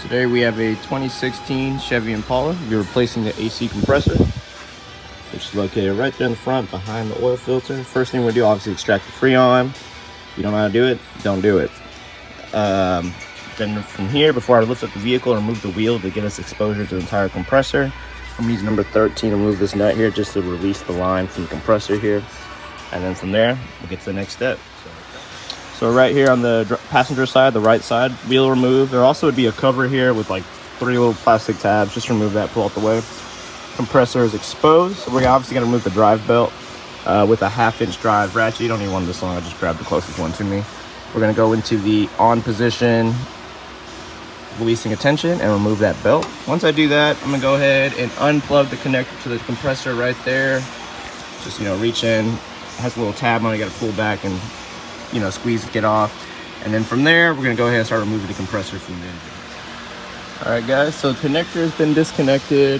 Today we have a 2016 Chevy Impala. We're replacing the AC compressor, which is located right there in the front behind the oil filter. First thing we do, obviously extract the Freon. If you don't know how to do it, don't do it. Then from here, before I lift up the vehicle, remove the wheel to get us exposure to the entire compressor. I'm using number 13 to remove this nut here just to release the line from the compressor here. And then from there, we'll get to the next step. So right here on the passenger side, the right side, wheel remove. There also would be a cover here with like 3 little plastic tabs. Just remove that, pull out the way. Compressor is exposed. So we're obviously gonna remove the drive belt with a 1/2-inch drive ratchet. You don't need one this long, I just grabbed the closest one to me. We're gonna go into the on position, releasing attention, and remove that belt. Once I do that, I'm gonna go ahead and unplug the connector to the compressor right there. Just, reach in. It has a little tab on it, you gotta pull back and squeeze to get off. And then from there, we're gonna go ahead and start removing the compressor from the engine. All right, guys, so the connector has been disconnected,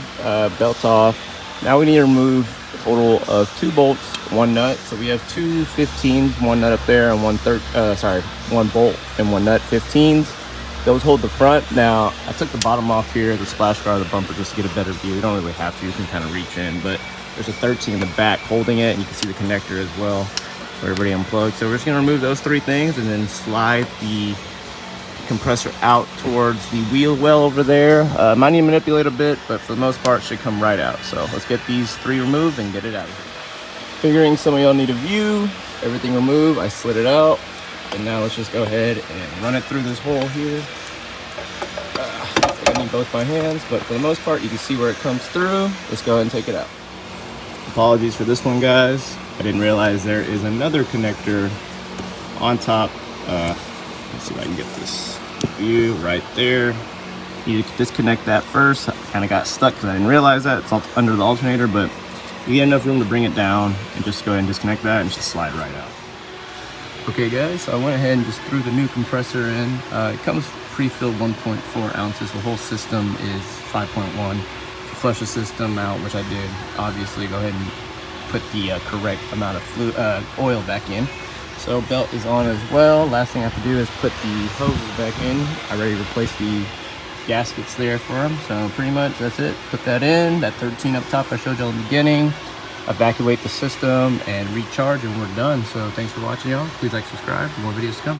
belt off. Now we need to remove a total of 2 bolts, 1 nut. So we have 2 15s, 1 nut up there, and 1 bolt and 1 nut 15s. Those hold the front. Now, I took the bottom off here, the splash guard of the bumper, just to get a better view. You don't really have to, you can kind of reach in, but there's a 13 in the back holding it, and you can see the connector as well, where everybody unplugged. So we're just gonna remove those 3 things and then slide the compressor out towards the wheel well over there. Might need to manipulate a bit, but for the most part, it should come right out. So let's get these 3 removed and get it out of here. Figuring some of y'all need a view, everything removed, I slid it out. And now let's just go ahead and run it through this hole here. I need both my hands, but for the most part, you can see where it comes through. Let's go ahead and take it out. Apologies for this one, guys. I didn't realize there is another connector on top. Let's see if I can get this view right there. You disconnect that first. I kind of got stuck because I didn't realize that. It's all under the alternator, but you get enough room to bring it down and just go ahead and disconnect that and just slide right out. Okay, guys, so I went ahead and just threw the new compressor in. It comes pre-filled 1.4 ounces. The whole system is 5.1. Flush the system out, which I did. Obviously, go ahead and put the correct amount of oil back in. So belt is on as well. Last thing I have to do is put the hoses back in. I already replaced the gaskets there for them. So pretty much that's it. Put that in. That 13 up top I showed you in the beginning. Evacuate the system and recharge, and we're done. So thanks for watching, y'all. Please like, subscribe for more videos to come.